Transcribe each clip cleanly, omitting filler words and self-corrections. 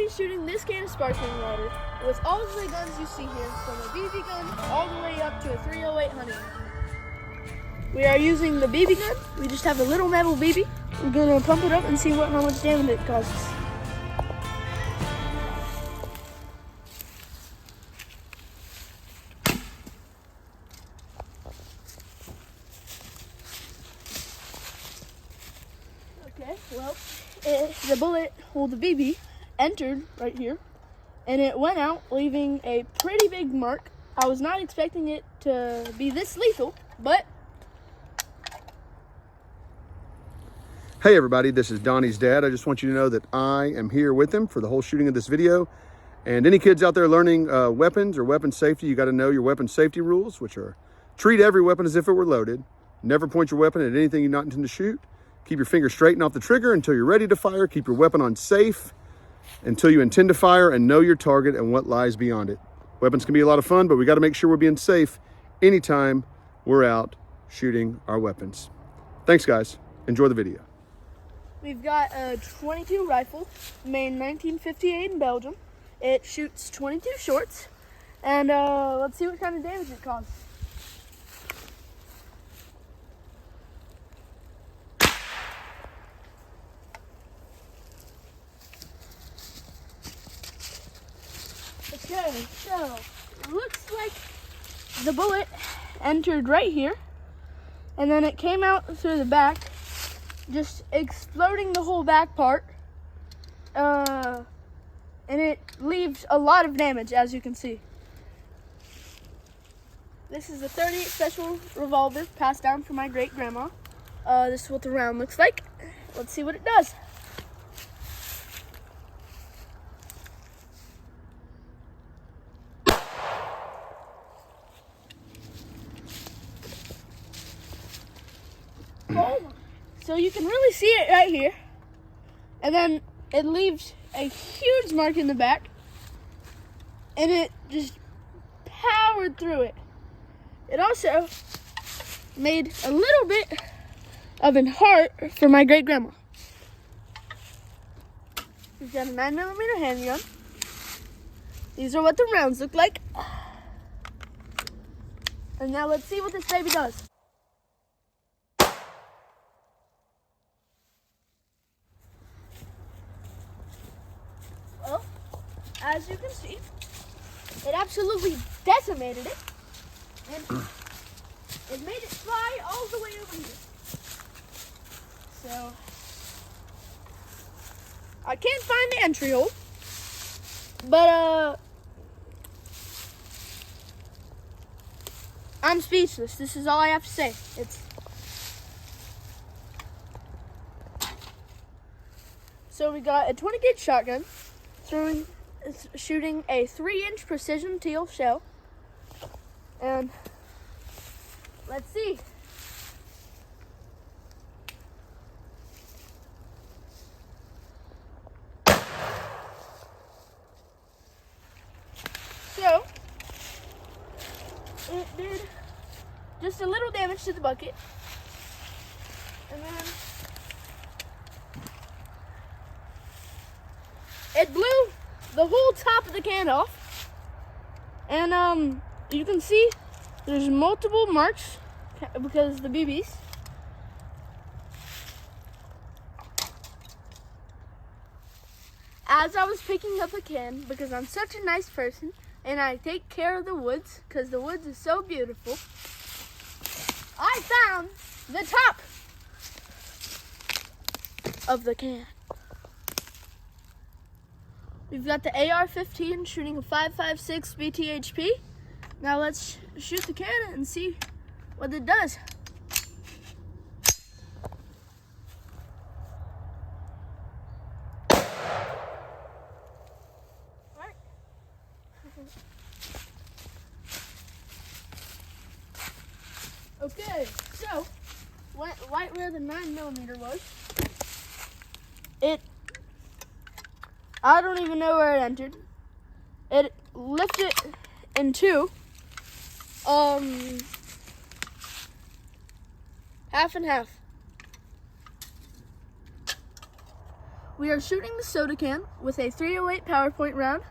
be shooting this can of sparkling water with all of the guns you see here, from a BB gun all the way up to a 308 hunting rifle. We are using the BB gun. We just have a little metal BB. We're gonna pump it up and see how much damage it causes. Okay, well, the bullet, the BB, entered right here, and it went out, leaving a pretty big mark. I was not expecting it to be this lethal, but... Hey everybody, this is Donnie's dad. I just want you to know that I am here with him for the whole shooting of this video. And any kids out there learning weapons or weapon safety, you got to know your weapon safety rules, which are treat every weapon as if it were loaded. Never point your weapon at anything you not intend to shoot. Keep your finger straight and off the trigger until you're ready to fire. Keep your weapon on safe until you intend to fire, and know your target and what lies beyond it. Weapons can be a lot of fun, but we got to make sure we're being safe anytime we're out shooting our weapons. Thanks guys, enjoy the video. We've got a 22 rifle, made in 1958 in Belgium. It shoots 22 shorts, and let's see what kind of damage it causes. Okay, so it looks like the bullet entered right here, and then it came out through the back, just exploding the whole back part, and it leaves a lot of damage, as you can see. This is a 38 special revolver passed down from my great grandma. This is what the round looks like. Let's see what it does. Oh, so you can really see it right here, and then it leaves a huge mark in the back, and it just powered through it. It also made a little bit of a heart for my great grandma. We've got a 9mm handgun. These are what the rounds look like. And now let's see what this baby does. Well, as you can see, it absolutely decimated it, and it made it fly all the way over here. So, I can't find the entry hole, but I'm speechless. This is all I have to say. So we got a 20 gauge shotgun, shooting a 3-inch precision teal shell, and let's see. So it did just a little damage to the bucket, and then it blew the whole top of the can off, and you can see there's multiple marks because of the BBs. As I was picking up a can, because I'm such a nice person and I take care of the woods because the woods is so beautiful, I found the top of the can. We've got the AR-15 shooting a 5.56 BTHP. Now let's shoot the cannon and see what it does. Alright. Okay, so right where the 9mm was, I don't even know where it entered. It lifted in two, half and half. We are shooting the soda can with a 308 PowerPoint round.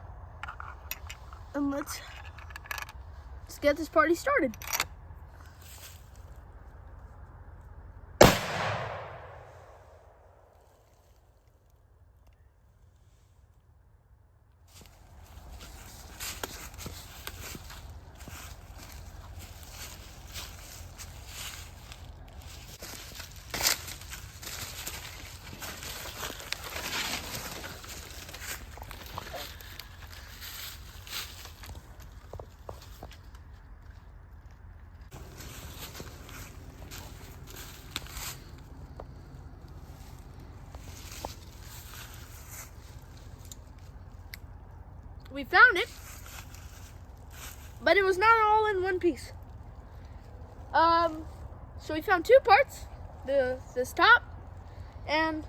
And let's get this party started. We found it, but it was not all in one piece. So we found two parts, this top and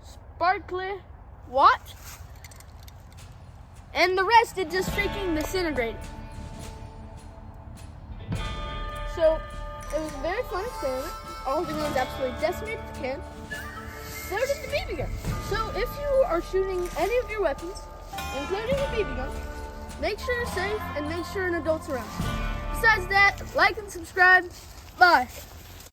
sparkly watt, and the rest it just freaking disintegrated. So it was a very fun experiment. All the guns absolutely decimated the can. So did the BB gun. So if you are shooting any of your weapons, including a BB gun, make sure you're safe and make sure an adult's around. Besides that, like and subscribe. Bye.